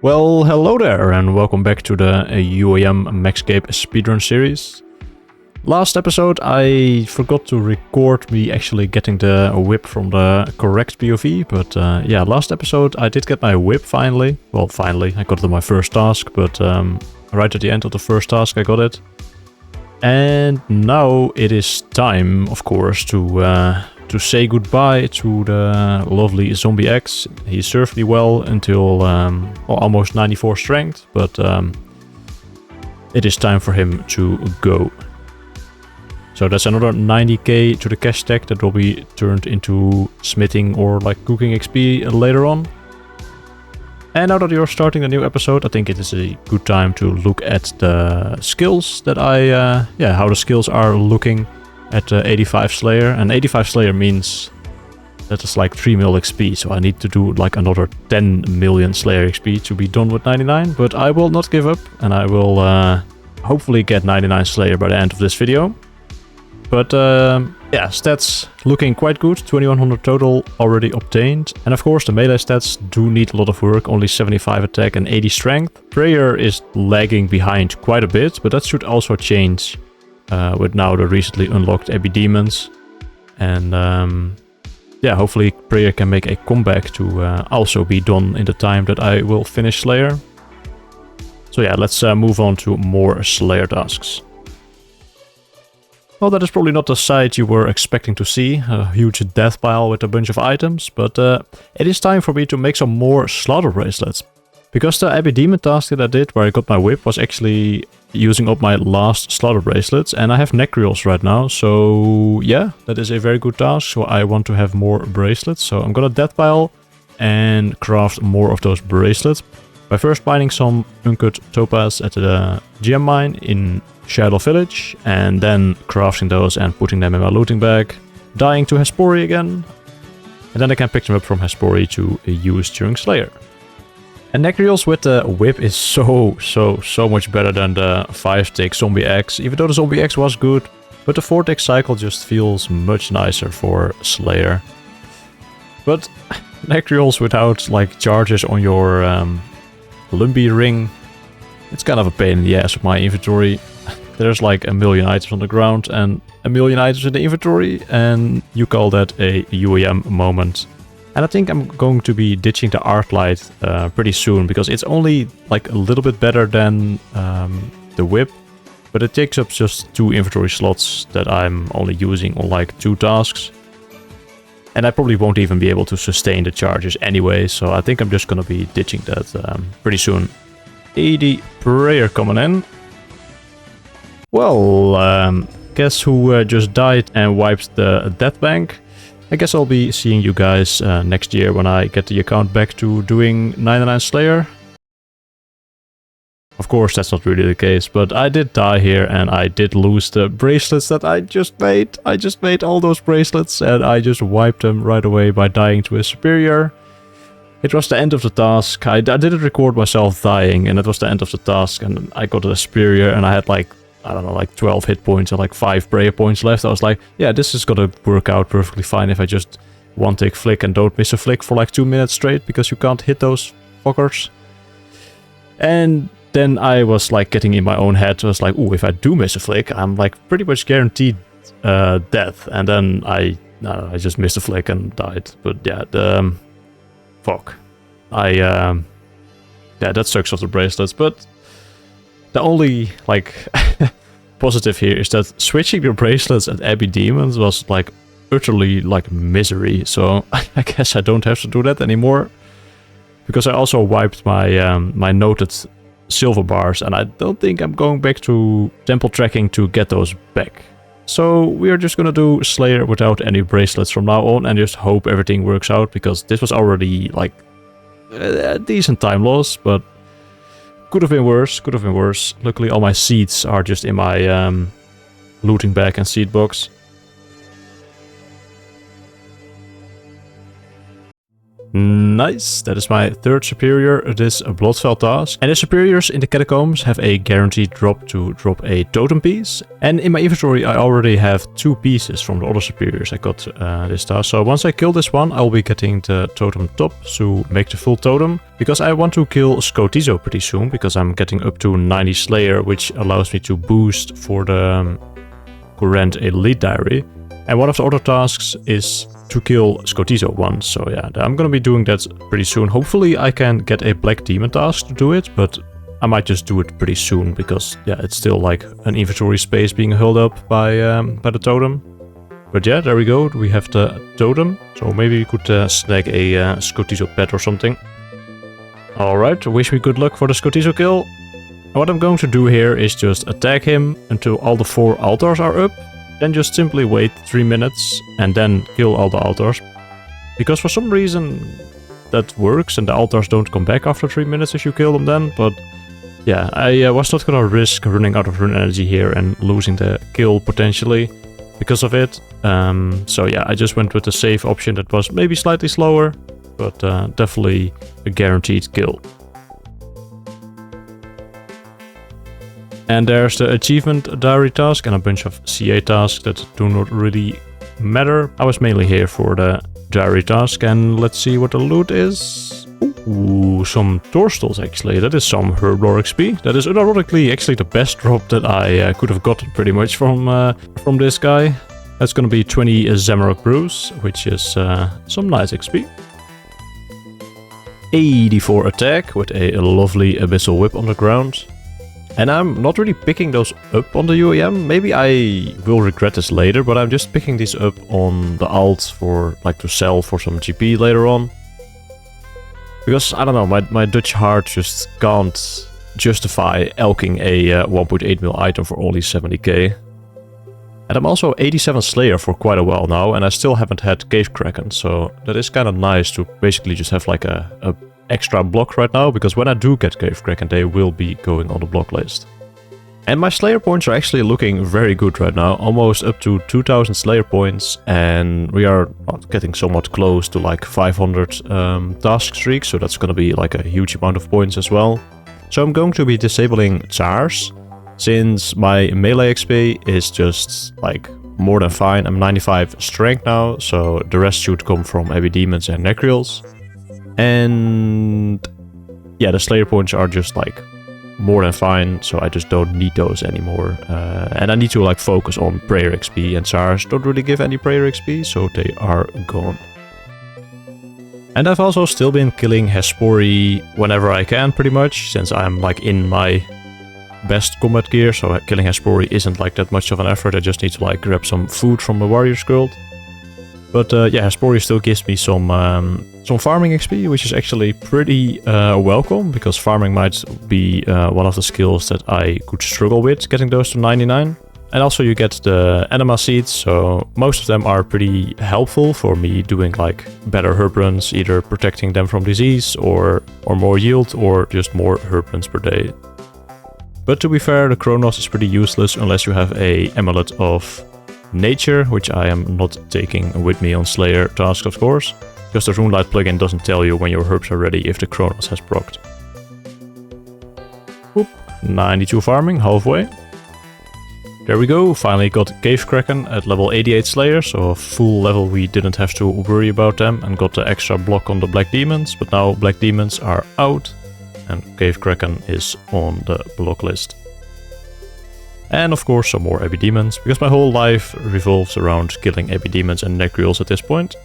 Well, hello there and welcome back to the UIM Maxcape speedrun series. Last episode I forgot to record me actually getting the whip from the correct POV, but yeah, last episode I did get my whip finally. Well, finally, I got it on my first task, but right at the end of the first task I got it. And now it is time, of course, to say goodbye to the lovely Zombie X. He served me well until almost 94 strength, but it is time for him to go. So that's another 90k to the cash stack that will be turned into smithing or like cooking XP later on. And now that you're starting a new episode, I think it is a good time to look at the skills that how the skills are looking at 85 Slayer. And 85 Slayer means that it's like 3 mil XP, so I need to do like another 10 million Slayer XP to be done with 99, but I will not give up, and I will hopefully get 99 Slayer by the end of this video. But yeah, stats looking quite good, 2100 total already obtained. And of course the melee stats do need a lot of work, only 75 attack and 80 strength. Prayer is lagging behind quite a bit, but that should also change with now the recently unlocked Abbey Demons. And yeah, hopefully Prayer can make a comeback to also be done in the time that I will finish Slayer. So yeah, let's move on to more Slayer tasks. Well, that is probably not the sight you were expecting to see, a huge death pile with a bunch of items, but it is time for me to make some more slaughter bracelets. Because the Abbey Demon task that I did, where I got my whip, was actually using up my last slaughter bracelets, and I have necreals right now, so yeah, that is a very good task, so I want to have more bracelets. So I'm gonna death pile and craft more of those bracelets by first mining some uncut topaz at the gem mine in Shadow Village, and then crafting those and putting them in my looting bag, dying to Hespori again, and then I can pick them up from Hespori to use during Slayer. And necreals with the whip is so much better than the 5-tick Zombie X, even though the Zombie X was good, but the 4-tick cycle just feels much nicer for Slayer. But necreals without like charges on your Lumby ring, it's kind of a pain in the ass of my inventory. There's like a million items on the ground and a million items in the inventory, and you call that a UIM moment. And I think I'm going to be ditching the art light pretty soon, because it's only like a little bit better than the whip, but it takes up just 2 inventory slots that I'm only using on like 2 tasks. And I probably won't even be able to sustain the charges anyway, so I think I'm just gonna be ditching that pretty soon. 80 prayer coming in. Well, guess who just died and wiped the death bank? I guess I'll be seeing you guys next year when I get the account back to doing 99 Slayer. Of course, that's not really the case, but I did die here and I did lose the bracelets that I just made. I just made all those bracelets and I just wiped them right away by dying to a superior. It was the end of the task. I didn't record myself dying, and it was the end of the task, and I got a superior and I had like, I don't know, like 12 hit points and like 5 prayer points left. I was like, yeah, this is gonna work out perfectly fine if I just one-tick flick and don't miss a flick for like 2 minutes straight, because you can't hit those fuckers. And then I was like getting in my own head. I was like, oh, if I do miss a flick, I'm like pretty much guaranteed death. And then I just missed a flick and died. But yeah, fuck. Yeah, that sucks off the bracelets, but the only like positive here is that switching the bracelets at Abbey Demons was like utterly like misery, so I guess I don't have to do that anymore, because I also wiped my my noted silver bars, and I don't think I'm going back to temple tracking to get those back. So we are just gonna do Slayer without any bracelets from now on and just hope everything works out, because this was already like a decent time loss, but could have been worse, could have been worse. Luckily all my seeds are just in my looting bag and seed box. Nice, that is my third superior, this Bloodfell task. And the superiors in the catacombs have a guaranteed drop to drop a totem piece. And in my inventory I already have 2 pieces from the other superiors I got this task. So once I kill this one, I will be getting the totem top to make the full totem. Because I want to kill Scotizo pretty soon, because I'm getting up to 90 Slayer, which allows me to boost for the current elite diary. And one of the other tasks is to kill Scotizo once, so yeah, I'm gonna be doing that pretty soon. Hopefully I can get a black demon task to do it, but I might just do it pretty soon, because yeah, it's still like an inventory space being held up by the totem. But yeah, there we go, we have the totem, so maybe we could snag a Scotizo pet or something. Alright, wish me good luck for the Scotizo kill. And what I'm going to do here is just attack him until all the 4 altars are up. Then just simply wait 3 minutes and then kill all the altars. Because for some reason that works and the altars don't come back after 3 minutes if you kill them then. But yeah, I was not gonna risk running out of rune energy here and losing the kill potentially because of it. So yeah, I just went with the safe option that was maybe slightly slower, but definitely a guaranteed kill. And there's the achievement diary task and a bunch of CA tasks that do not really matter. I was mainly here for the diary task, and let's see what the loot is. Ooh, some Torstals actually. That is some Herblore XP. That is unironically actually the best drop that I could have gotten pretty much from this guy. That's gonna be 20 Zamarok Brews, which is some nice XP. 84 attack with a lovely Abyssal Whip on the ground. And I'm not really picking those up on the UIM. Maybe I will regret this later, but I'm just picking these up on the alt for like to sell for some GP later on. Because I don't know, my Dutch heart just can't justify elking a 1.8 mil item for only 70k. And I'm also 87 Slayer for quite a while now, and I still haven't had Cave Kraken, so that is kind of nice to basically just have like a extra block right now, because when I do get Cave Kraken, they will be going on the block list. And my Slayer points are actually looking very good right now, almost up to 2000 Slayer points, and we are getting somewhat close to like 500 task streaks, so that's gonna be like a huge amount of points as well. So I'm going to be disabling Tsars, since my melee XP is just like more than fine. I'm 95 strength now, so the rest should come from heavy demons and necryls. And yeah, the Slayer points are just like more than fine, so I just don't need those anymore. And I need to like focus on prayer XP, and Tsars don't really give any prayer XP, so they are gone. And I've also still been killing Hespori whenever I can pretty much, since I'm like in my best combat gear, so killing Hespori isn't like that much of an effort. I just need to like grab some food from the Warrior's Guild. But yeah, Hespori still gives me some farming XP, which is actually pretty welcome, because farming might be one of the skills that I could struggle with, getting those to 99. And also you get the enema seeds, so most of them are pretty helpful for me doing like better herb runs, either protecting them from disease or more yield, or just more herb runs per day. But to be fair, the Chronos is pretty useless unless you have a Amulet of Nature, which I am not taking with me on Slayer tasks, of course, because the Runelight plugin doesn't tell you when your herbs are ready if the Chronos has procced. Oop, 92 farming, halfway. There we go, finally got Cave Kraken at level 88 Slayer, so a full level we didn't have to worry about them, and got the extra block on the Black Demons, but now Black Demons are out, and Cave Kraken is on the block list. And of course some more Abbey Demons, because my whole life revolves around killing Abbey Demons and Necryals at this point.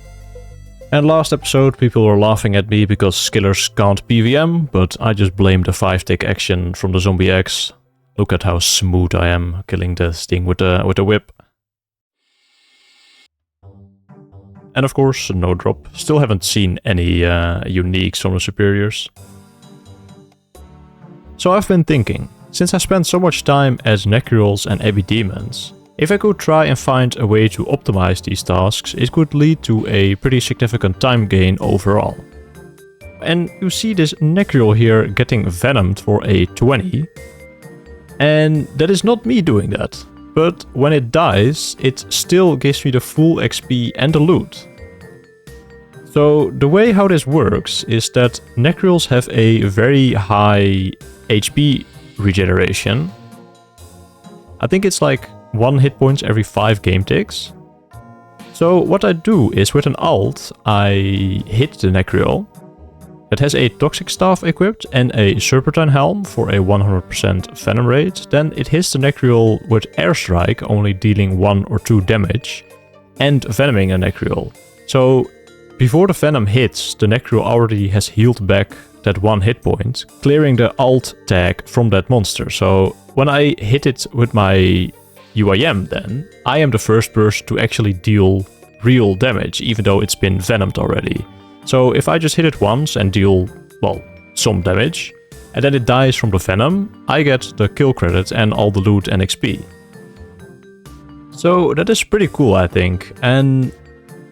And last episode people were laughing at me because skillers can't PVM, but I just blame the 5-tick action from the Zombie X. Look at how smooth I am killing this thing with the whip. And of course no drop. Still haven't seen any uniques from the superiors. So I've been thinking, since I spent so much time as Necryals and Abbey Demons, if I could try and find a way to optimize these tasks, it could lead to a pretty significant time gain overall. And you see this Necryal here getting Venomed for a 20, and that is not me doing that. But when it dies, it still gives me the full XP and the loot. So the way how this works is that Necrules have a very high HP regeneration. I think it's like 1 hit points every 5 game ticks. So what I do is with an alt, I hit the Necrule. It has a Toxic Staff equipped and a Serpentine Helm for a 100% Venom rate. Then it hits the Necrule with Airstrike, only dealing 1 or 2 damage, and venoming a Necrule. So before the Venom hits, the Necrule already has healed back that 1 hit point, clearing the alt tag from that monster. So when I hit it with my UIM then, I am the first person to actually deal real damage, even though it's been venomed already. So if I just hit it once and deal, well, some damage, and then it dies from the Venom, I get the kill credits and all the loot and XP. So that is pretty cool, I think. And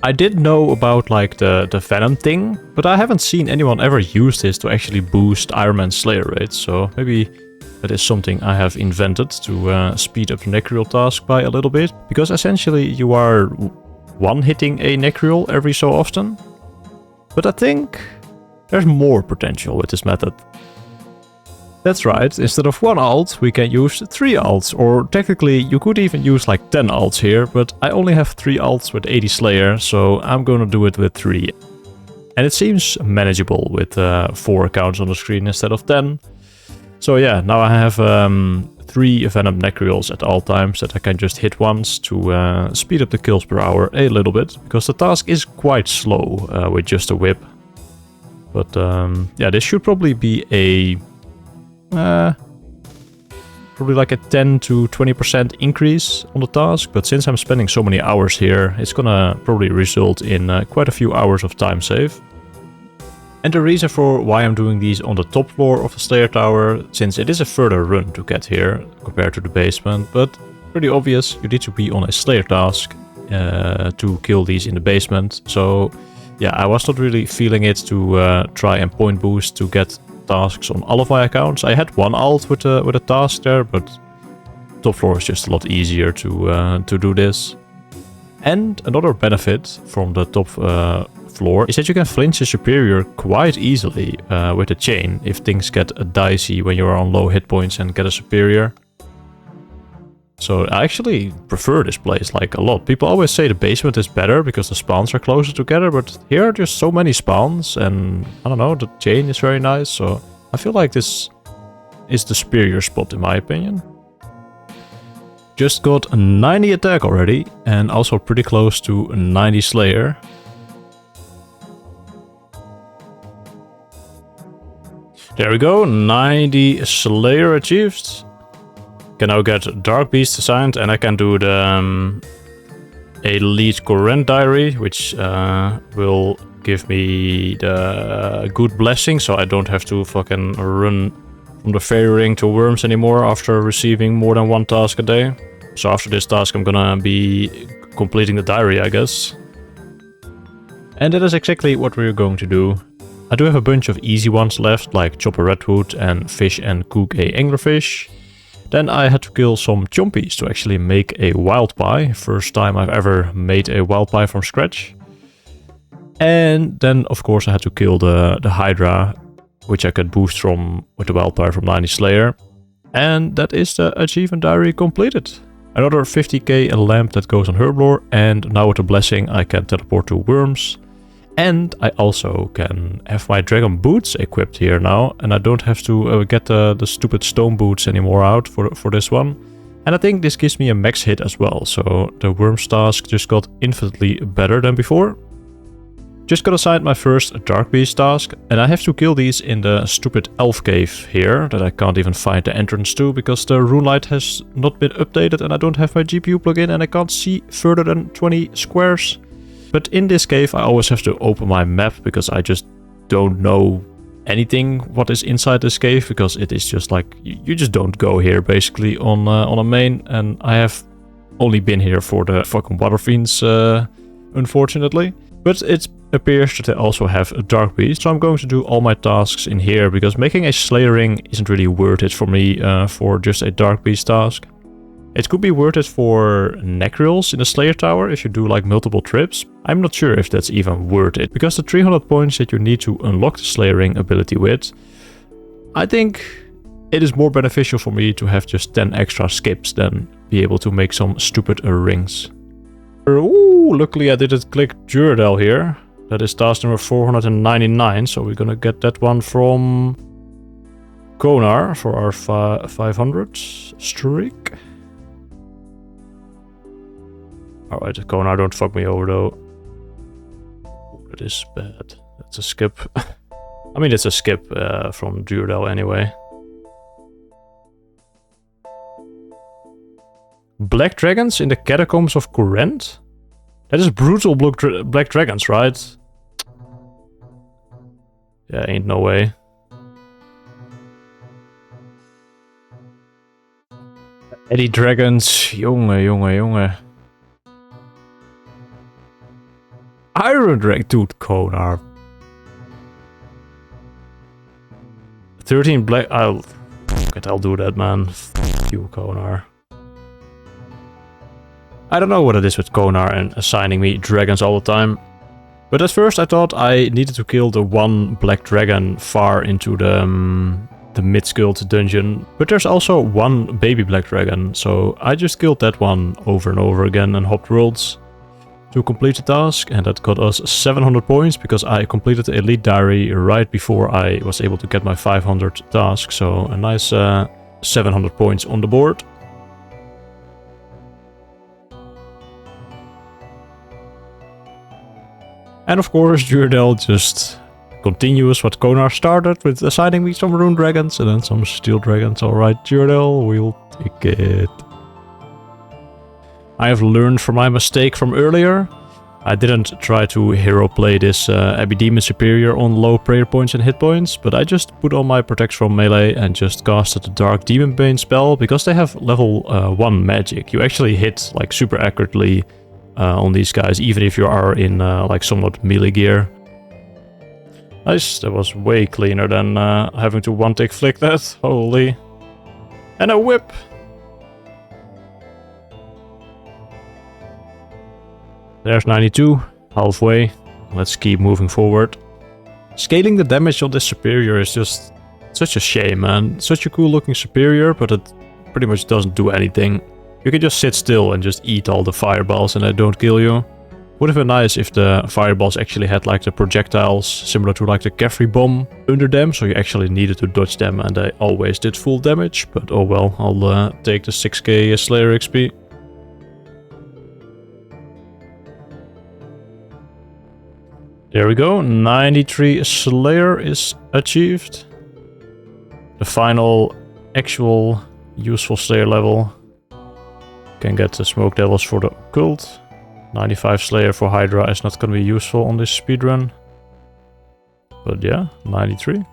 I did know about like the Venom thing, but I haven't seen anyone ever use this to actually boost Ironman Slayer rates, so maybe that is something I have invented to speed up the Necrule task by a little bit, because essentially you are one-hitting a Necrule every so often. But I think there's more potential with this method. That's right, instead of 1 alt, we can use 3 alts, or technically you could even use like 10 alts here, but I only have 3 alts with 80 Slayer, so I'm gonna do it with 3. And it seems manageable with 4 accounts on the screen instead of 10. So yeah, now I have 3 Venom Necrules at all times that I can just hit once to speed up the kills per hour a little bit, because the task is quite slow with just a whip. But yeah, this should probably be a probably like a 10 to 20% increase on the task, but since I'm spending so many hours here, it's gonna probably result in quite a few hours of time save. And the reason for why I'm doing these on the top floor of the Slayer Tower, since it is a further run to get here compared to the basement, but pretty obvious, you need to be on a Slayer task to kill these in the basement. So yeah, I was not really feeling it to try and point boost to get tasks on all of my accounts. I had 1 alt with a task there, but top floor is just a lot easier to do this. And another benefit from the top floor is that you can flinch a superior quite easily with a chain if things get dicey when you're on low hit points and get a superior. So I actually prefer this place like a lot. People always say the basement is better because the spawns are closer together, but here are just so many spawns and I don't know, the chain is very nice. So I feel like this is the superior spot in my opinion. Just got a 90 attack already and also pretty close to 90 Slayer. There we go, 90 Slayer achieved. Can now get Dark Beast assigned and I can do the Elite Current Diary, which will give me the good blessing, so I don't have to fucking run from the fairy ring to worms anymore after receiving more than 1 task a day. So after this task I'm gonna be completing the diary, I guess. And that is exactly what we're going to do. I do have a bunch of easy ones left, like chop a redwood and fish and cook a anglerfish. Then I had to kill some chompies to actually make a wild pie. First time I've ever made a wild pie from scratch. And then of course I had to kill the Hydra, which I could boost from with the wild pie from 90 Slayer. And that is the achievement diary completed. Another 50k lamp that goes on Herblore, and now with the blessing I can teleport to worms. And I also can have my dragon boots equipped here now, and I don't have to get the stupid stone boots anymore out for this one. And I think this gives me a max hit as well, so the worms task just got infinitely better than before. Just got assigned my first Dark Beast task, and I have to kill these in the stupid elf cave here that I can't even find the entrance to because the rune light has not been updated and I don't have my GPU plugin and I can't see further than 20 squares. But in this cave I always have to open my map because I just don't know anything what is inside this cave, because it is just like, you just don't go here basically on a main, and I have only been here for the fucking water fiends unfortunately. But it appears that they also have a Dark Beast, so I'm going to do all my tasks in here because making a Slayer ring isn't really worth it for me for just a Dark Beast task. It could be worth it for necrills in the Slayer Tower if you do like multiple trips. I'm not sure if that's even worth it, because the 300 points that you need to unlock the Slayering ability with, I think it is more beneficial for me to have just 10 extra skips than be able to make some stupid rings. Ooh, luckily I didn't click Duradel here. That is task number 499, so we're gonna get that one from Konar for our 500 streak. Alright, Konar, don't fuck me over though. Ooh, that is bad. That's a skip. I mean, it's a skip from Duradel anyway. Black dragons in the catacombs of Courrent? That is brutal black dragons, right? Yeah, ain't no way. Eddie dragons, jonge. Iron drag, dude, Konar. 13 black. I'll do that, man. F you, Konar. I don't know what it is with Konar and assigning me dragons all the time. But at first I thought I needed to kill the one black dragon far into the Mid-Skuld dungeon. But there's also one baby black dragon, so I just killed that one over and over again and hopped worlds to complete the task. And that got us 700 points because I completed the elite diary right before I was able to get my 500 task. So a nice 700 points on the board. And of course, Duradel just continues what Konar started with assigning me some rune dragons and then some steel dragons. Alright, Duradel, we'll take it. I have learned from my mistake from earlier. I didn't try to hero play this Abbey Demon Superior on low prayer points and hit points, but I just put on my Protect from melee and just casted the Dark Demon Bane spell because they have level 1 magic. You actually hit like super accurately on these guys, even if you are in like somewhat melee gear. Nice, that was way cleaner than having to one-tick flick that. Holy. And a whip! There's 92, halfway. Let's keep moving forward. Scaling the damage on this superior is just such a shame, man. Such a cool looking superior, but it pretty much doesn't do anything. You can just sit still and just eat all the fireballs and they don't kill you. Would have been nice if the fireballs actually had like the projectiles, similar to like the Caffrey bomb, under them, so you actually needed to dodge them and they always did full damage. But oh well, I'll take the 6k Slayer XP. There we go, 93 Slayer is achieved. The final actual useful Slayer level. Can get the Smoke Devils for the Occult. 95 Slayer for Hydra is not going to be useful on this speedrun. But yeah, 93.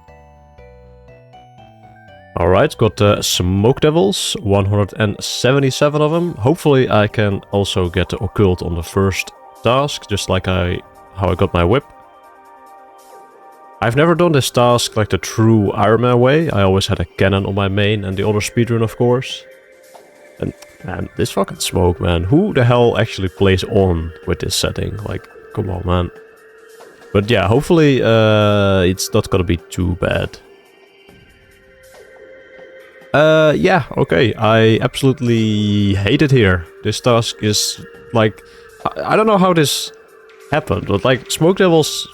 Alright, got the Smoke Devils, 177 of them. Hopefully I can also get the Occult on the first task, just like how I got my whip. I've never done this task like the true Ironman way. I always had a cannon on my main and the other speedrun, of course. And man, this fucking smoke, man. Who the hell actually plays on with this setting? Like, come on, man. But yeah, hopefully it's not gonna be too bad. Yeah, okay. I absolutely hate it here. This task is like... I don't know how this happened, but like, Smoke Devil's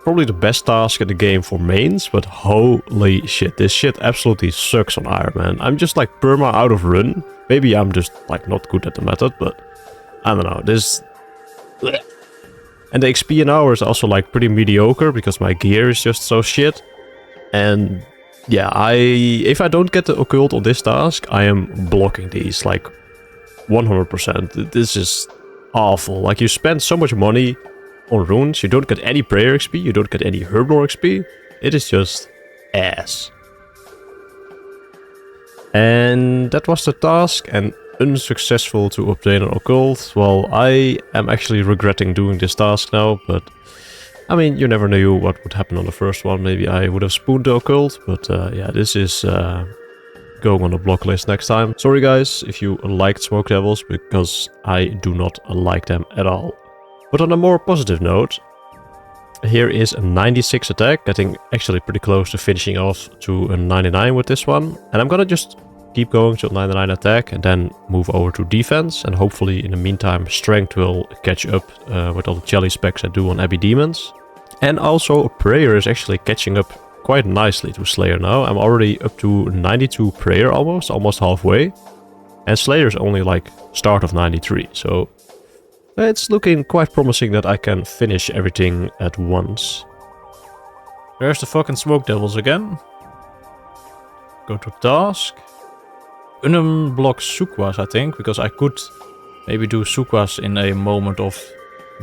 probably the best task in the game for mains, but holy shit, this shit absolutely sucks on Ironman. I'm just like perma out of run. Maybe I'm just like not good at the method, but I don't know, this... And the XP an hour is also like pretty mediocre because my gear is just so shit. And yeah, if I don't get the Occult on this task, I am blocking these like 100%. This is awful. Like, you spend so much money on runes, you don't get any prayer XP, you don't get any herblore XP. It is just ass. And that was the task, and unsuccessful to obtain an Occult. Well, I am actually regretting doing this task now, but I mean, you never knew what would happen on the first one. Maybe I would have spooned the Occult, but yeah, this is going on the block list next time. Sorry guys if you liked Smoke Devils, because I do not like them at all. But on a more positive note, here is a 96 attack, getting actually pretty close to finishing off to a 99 with this one. And I'm gonna just keep going to 99 attack and then move over to defense. And hopefully in the meantime strength will catch up with all the jelly specs I do on Abbey Demons. And also prayer is actually catching up quite nicely to Slayer now. I'm already up to 92 prayer almost halfway. And Slayer is only like start of 93, so it's looking quite promising that I can finish everything at once. There's the fucking Smoke Devils again. Go to task. Unblock Sukwas, I think, because I could maybe do Sukwas in a moment of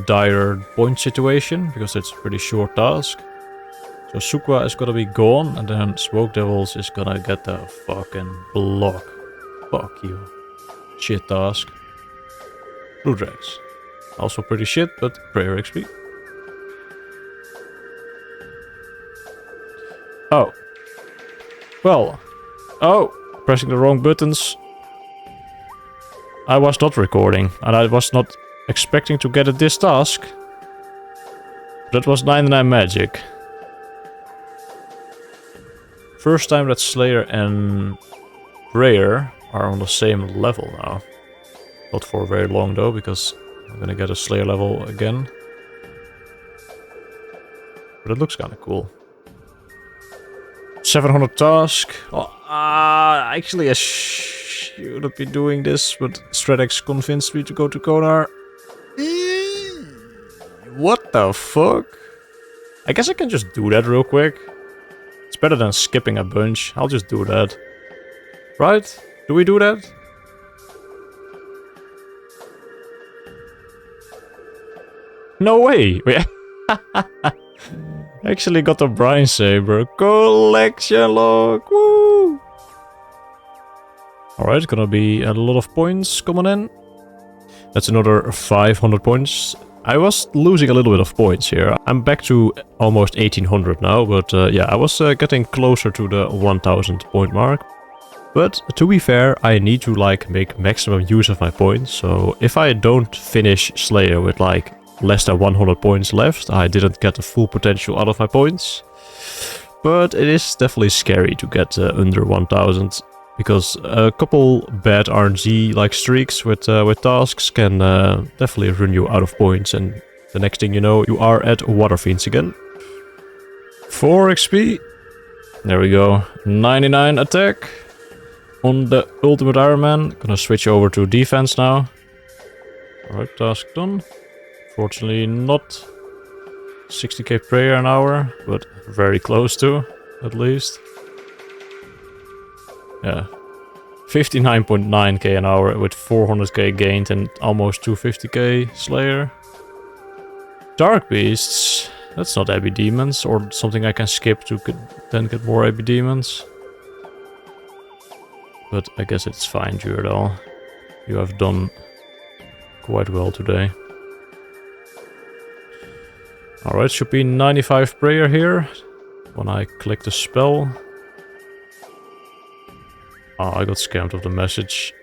dire point situation, because it's a pretty short task. So Sukwa is gonna be gone, and then Smoke Devils is gonna get the fucking block. Fuck you. Shit task. Blue Drags. Also pretty shit, but prayer XP. Oh. Well. Oh! Pressing the wrong buttons. I was not recording, and I was not expecting to get at this task. That was 99 magic. First time that Slayer and Prayer are on the same level now. Not for very long though, because I'm gonna get a Slayer level again. But it looks kinda cool. 700 task. Oh, actually I shouldn't be doing this, but Stratex convinced me to go to Konar. What the fuck? I guess I can just do that real quick. It's better than skipping a bunch. I'll just do that. Right? Do we do that? No way! We actually got a Brine Saber. Collection log! Woo! Alright, gonna be a lot of points coming in. That's another 500 points. I was losing a little bit of points here. I'm back to almost 1800 now, but yeah, I was getting closer to the 1000 point mark. But to be fair, I need to like make maximum use of my points. So if I don't finish Slayer with like less than 100 points left, I didn't get the full potential out of my points. But it is definitely scary to get under 1000. Because a couple bad RNG like streaks with tasks can definitely run you out of points, and the next thing you know, you are at Water Fiends again. 4 XP. There we go. 99 attack on the Ultimate Ironman. Gonna switch over to defense now. Alright, task done. Fortunately not 60k prayer an hour, but very close to, at least. Yeah, 59.9k an hour with 400k gained and almost 250k Slayer. Dark Beasts, that's not Abbey Demons, or something I can skip to then get more Abbey Demons. But I guess it's fine, Juradal. You have done quite well today. Alright, should be 95 prayer here when I click the spell. Oh, I got scammed of the message.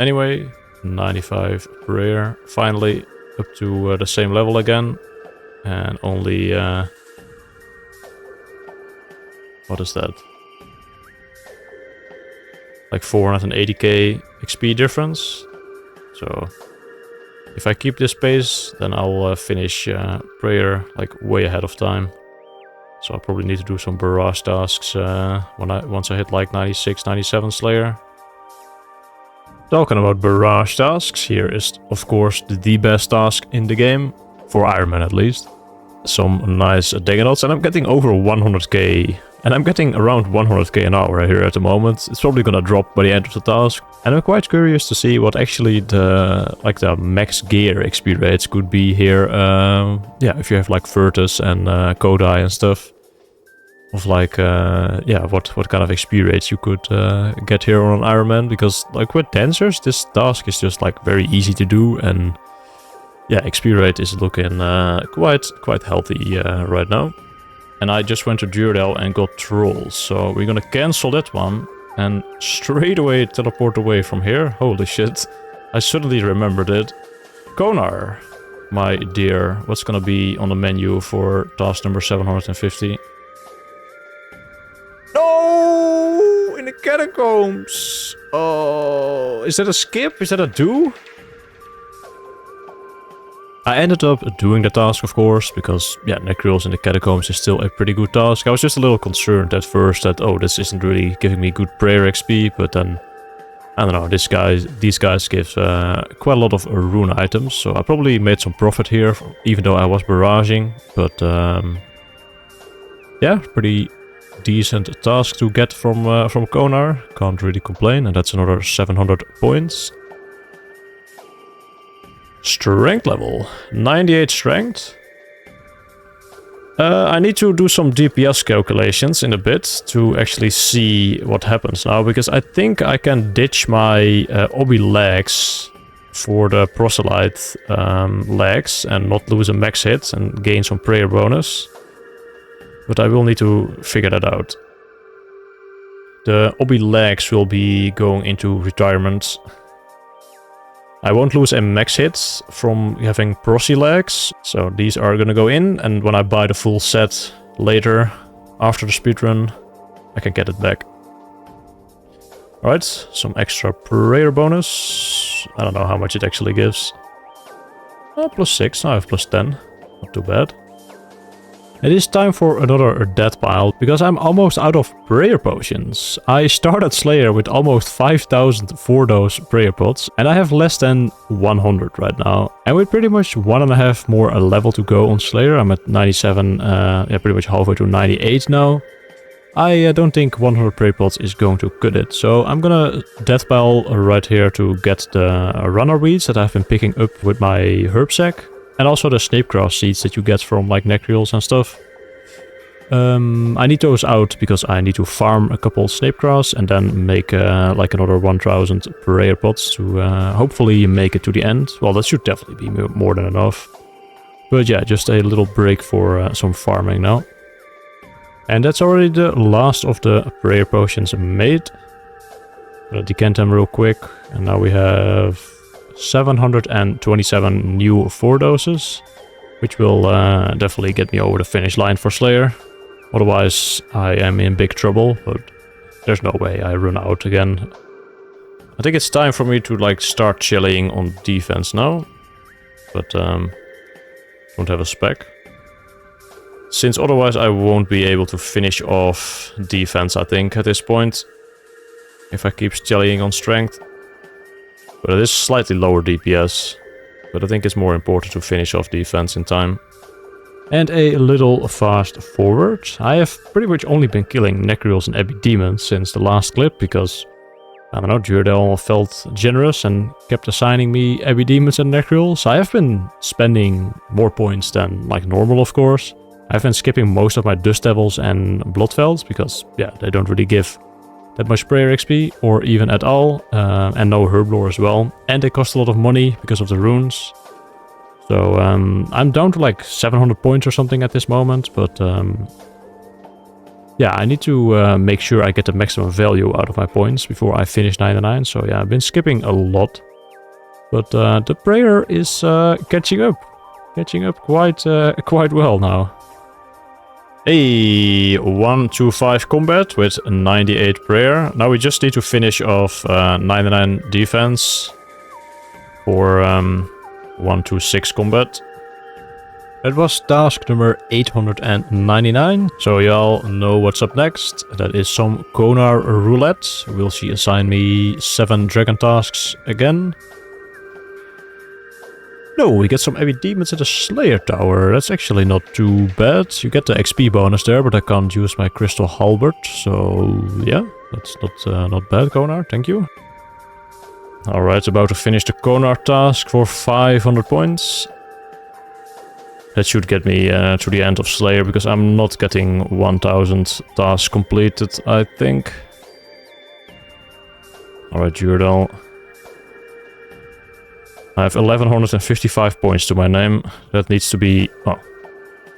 Anyway, 95 prayer. Finally up to the same level again. And only... what is that? Like 480k XP difference. So if I keep this pace, then I'll finish prayer like way ahead of time. So I probably need to do some barrage tasks once I hit like 96, 97 Slayer. Talking about barrage tasks, here is of course the best task in the game, for Ironmen at least. Some nice Dagonots, and I'm getting over 100k. And I'm getting around 100k an hour here at the moment. It's probably gonna drop by the end of the task. And I'm quite curious to see what actually the max gear XP rates could be here. Yeah, if you have like Virtus and Kodai and stuff. Of like, yeah, what kind of XP rates you could get here on an Ironman. Because like with dancers, this task is just like very easy to do. And yeah, XP rate is looking quite healthy right now. And I just went to Duradel and got Trolls, so we're gonna cancel that one. and straight away teleport away from here. Holy shit. I suddenly remembered it. Konar, my dear, what's gonna be on the menu for task number 750? No! In the catacombs! Oh, is that a skip? Is that a do? I ended up doing the task, of course, because, yeah, necroles in the catacombs is still a pretty good task. I was just a little concerned at first that, oh, this isn't really giving me good prayer XP, but then, I don't know, these guys give quite a lot of rune items, so I probably made some profit here, even though I was barraging, but, yeah, pretty decent task to get from Konar. Can't really complain, and that's another 700 points. Strength level, 98 strength. I need to do some DPS calculations in a bit to actually see what happens now, because I think I can ditch my obby legs for the proselyte legs and not lose a max hit and gain some prayer bonus. But I will need to figure that out. The obby legs will be going into retirement. I won't lose a max hit from having prosy legs, so these are gonna go in, and when I buy the full set later, after the speedrun, I can get it back. Alright, some extra prayer bonus. I don't know how much it actually gives. +6, now I have +10. Not too bad. It is time for another death pile, because I'm almost out of prayer potions. I started Slayer with almost 5,000 for those prayer pots, and I have less than 100 right now. And with pretty much 1.5 more a level to go on Slayer, I'm at 97, yeah, pretty much halfway to 98 now. I don't think 100 prayer pots is going to cut it, so I'm gonna death pile right here to get the runner weeds that I've been picking up with my herb sack. And also the snapegrass seeds that you get from like necroles and stuff. I need those out because I need to farm a couple snapegrass and then make like another 1,000 prayer pots to hopefully make it to the end. Well, that should definitely be more than enough. But yeah, just a little break for some farming now. And that's already the last of the prayer potions made. Gonna decant them real quick. And now we have 727 new 4 doses, which will definitely get me over the finish line for Slayer. Otherwise, I am in big trouble, but there's no way I run out again. I think it's time for me to like start chilling on defense now, but don't have a spec. Since otherwise I won't be able to finish off defense, I think, at this point, if I keep chilling on strength. But it is slightly lower DPS, but I think it's more important to finish off defense in time. And a little fast forward. I have pretty much only been killing necroles and abbey demons since the last clip, because, I don't know, Jurdel felt generous and kept assigning me abbey demons and necroles. I have been spending more points than like normal, of course. I've been skipping most of my dust devils and bloodvelds, because, yeah, they don't really give that much prayer XP, or even at all, and no herblore as well. And they cost a lot of money because of the runes. So I'm down to like 700 points or something at this moment, but yeah, I need to make sure I get the maximum value out of my points before I finish 99. So yeah, I've been skipping a lot, but the prayer is catching up quite well now. Hey, 1-2-5 combat with 98 prayer. Now we just need to finish off 99 defense for 1-2-6 combat. That was task number 899. So y'all know what's up next. That is some Konar roulette. Will she assign me 7 dragon tasks again? No, we get some heavy demons at the Slayer Tower. That's actually not too bad. You get the XP bonus there, but I can't use my crystal halberd. So yeah, that's not bad, Konar. Thank you. Alright, about to finish the Konar task for 500 points. That should get me to the end of Slayer, because I'm not getting 1000 tasks completed, I think. Alright, Jurdel. I have 1155 points to my name. That needs to be... Oh,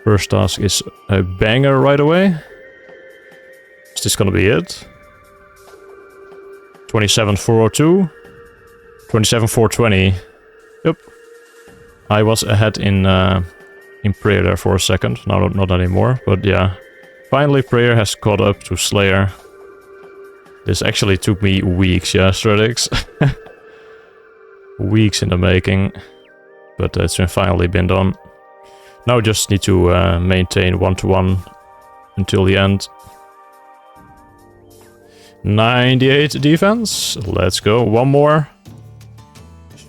first task is a banger right away. Is this gonna be it? 27,402. 27,420. Yep. I was ahead in prayer there for a second. No, not anymore, but yeah. Finally, prayer has caught up to Slayer. This actually took me weeks, yeah, Stratix. Weeks in the making. But it's finally been done. Now just need to maintain 1-to-1 until the end. 98 defense. Let's go. One more.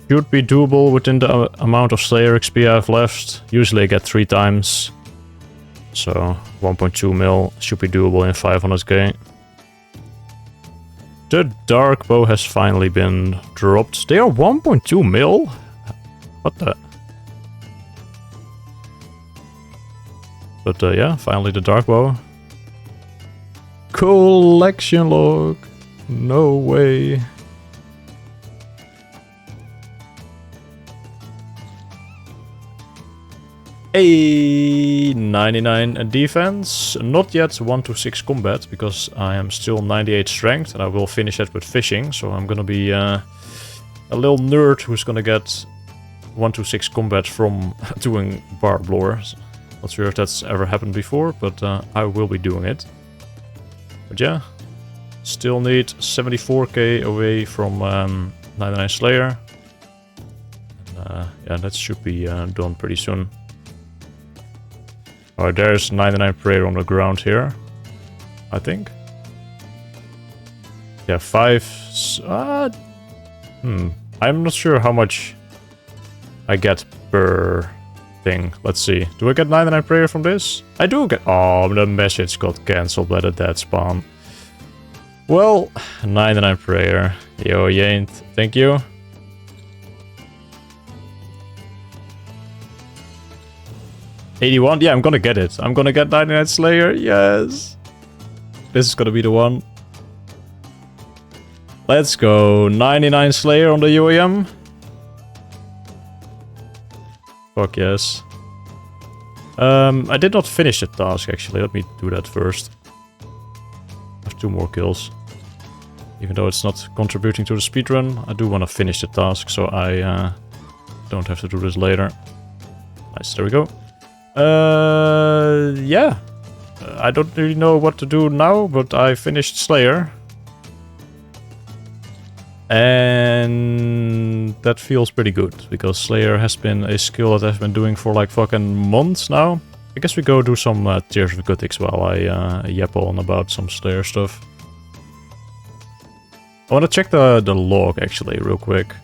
Should be doable within the amount of Slayer XP I have left. Usually I get 3 times. So 1.2 mil should be doable in 500k. The dark bow has finally been dropped. They are 1.2 mil? What the? But yeah, finally the dark bow. Collection log. No way. A 99 defense. Not yet 1-to-6 combat because I am still 98 strength and I will finish it with fishing. So I'm gonna be a little nerd who's gonna get 1-to-6 combat from doing barb lore. Not sure if that's ever happened before, but I will be doing it. But yeah, still need 74k away from 99 Slayer. And, yeah, that should be done pretty soon. Alright, there's 99 prayer on the ground here, I think. Yeah, 5... I'm not sure how much I get per thing. Let's see. Do I get 99 prayer from this? I do get... Oh, the message got cancelled by the dead spawn. Well, 99 prayer. Yo, Yaint. Thank you. $81? Yeah, I'm gonna get it. I'm gonna get 99 Slayer. Yes. This is gonna be the one. Let's go. 99 Slayer on the UIM. Fuck yes. I did not finish the task actually. Let me do that first. I have 2 more kills. Even though it's not contributing to the speedrun, I do want to finish the task so I don't have to do this later. Nice, there we go. Yeah. I don't really know what to do now, but I finished Slayer. And that feels pretty good, because Slayer has been a skill that I've been doing for like fucking months now. I guess we go do some Tears of Gutix while I yap on about some Slayer stuff. I want to check the log actually, real quick.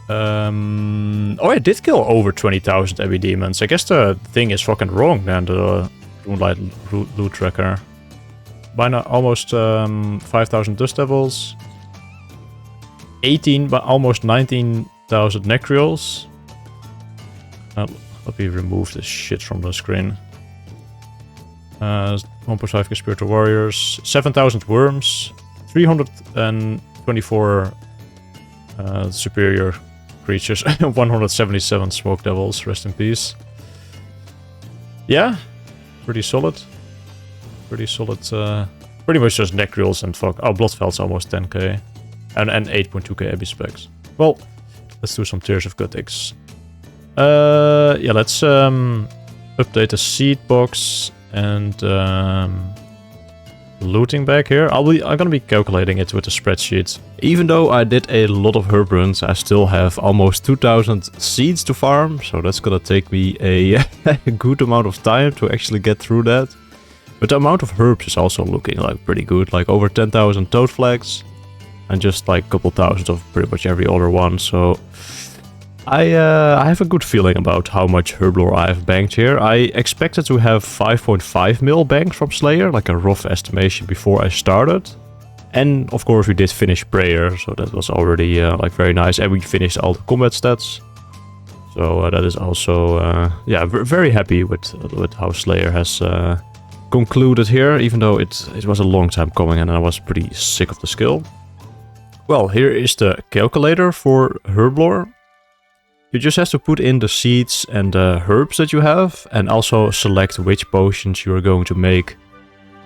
Oh, I did kill over 20,000 heavy demons. I guess the thing is fucking wrong then, the Moonlight loot tracker. By now, almost 5,000 dust devils. 18, but almost 19,000 necreals. Let me remove this shit from the screen. 1.5k spiritual warriors. 7,000 worms. 324 superior creatures. 177 smoke devils. Rest in peace. Yeah, pretty solid. Pretty solid. Pretty much just necreals and fuck. Oh, Bloodfeld's almost 10k. And 8.2k heavy specs. Well, let's do some Tears of Gutix. Yeah, let's update the seed box and looting back here. I'm gonna be calculating it with the spreadsheet. Even though I did a lot of herb runs, I still have almost 2,000 seeds to farm. So that's gonna take me a good amount of time to actually get through that. But the amount of herbs is also looking like pretty good. Like over 10,000 toad flags. And just like a couple thousand of pretty much every other one. So I have a good feeling about how much herb lore I have banked here. I expected to have 5.5 mil banked from Slayer, like a rough estimation before I started. And of course we did finish prayer, so that was already like very nice. And we finished all the combat stats. So that is also, yeah, very happy with how Slayer has concluded here, even though it was a long time coming and I was pretty sick of the skill. Well, here is the calculator for herb lore. You just have to put in the seeds and the herbs that you have, and also select which potions you are going to make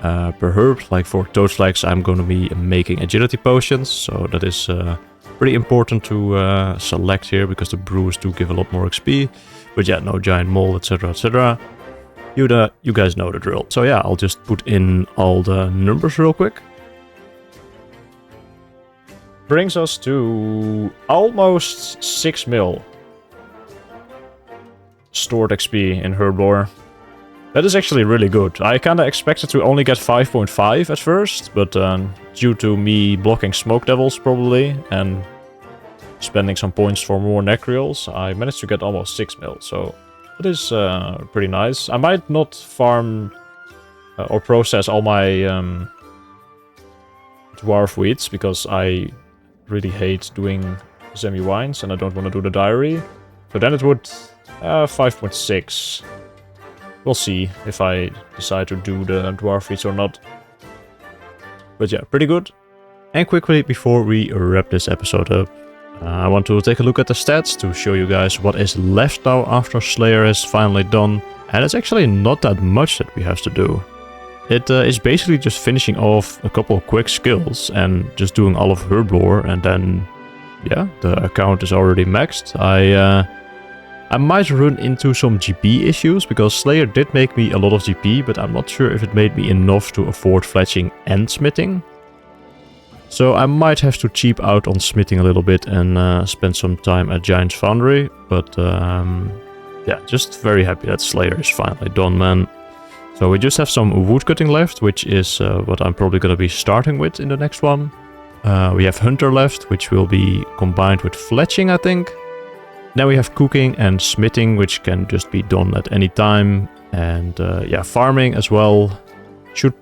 per herb. Like for toad flags, I'm going to be making agility potions, so that is pretty important to select here, because the brews do give a lot more XP. But yeah, no giant mole, etc, etc. You guys know the drill. So yeah, I'll just put in all the numbers real quick. Brings us to almost 6 mil stored XP in Herblore. That is actually really good. I kinda expected to only get 5.5 at first, but due to me blocking smoke devils probably, and spending some points for more necreals, I managed to get almost 6 mil, so that is pretty nice. I might not farm or process all my dwarf wheats, because I really hate doing semi-wines and I don't want to do the diary. So then it would 5.6. We'll see if I decide to do the dwarf wheats or not. But yeah, pretty good. And quickly, before we wrap this episode up, I want to take a look at the stats to show you guys what is left now after Slayer is finally done. And it's actually not that much that we have to do. It is basically just finishing off a couple of quick skills and just doing all of Herblore, and then, yeah, the account is already maxed. I might run into some GP issues, because Slayer did make me a lot of GP, but I'm not sure if it made me enough to afford fletching and smithing. So I might have to cheap out on smithing a little bit and spend some time at Giant's Foundry, but yeah, just very happy that Slayer is finally done, man. So we just have some woodcutting left, which is what I'm probably going to be starting with in the next one. We have Hunter left, which will be combined with fletching, I think. Then we have cooking and smithing, which can just be done at any time. And yeah, farming as well should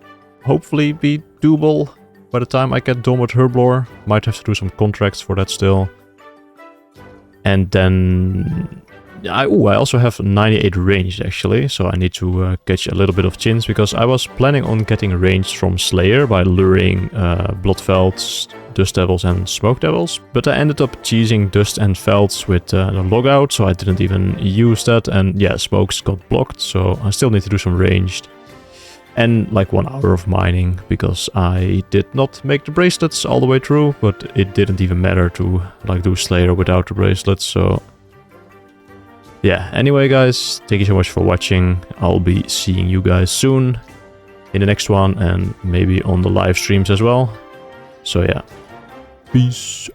hopefully be doable by the time I get done with Herblore. Might have to do some contracts for that still. And then I also have 98 ranged actually, so I need to catch a little bit of chins, because I was planning on getting ranged from Slayer by luring Bloodvelds, Dust Devils and Smoke Devils, but I ended up cheesing Dust and Velds with the logout, so I didn't even use that, and yeah, Smokes got blocked, so I still need to do some ranged. And like 1 hour of mining, because I did not make the bracelets all the way through, but it didn't even matter to like do Slayer without the bracelets, so yeah, anyway guys, thank you so much for watching. I'll be seeing you guys soon in the next one, and maybe on the live streams as well. So yeah, peace.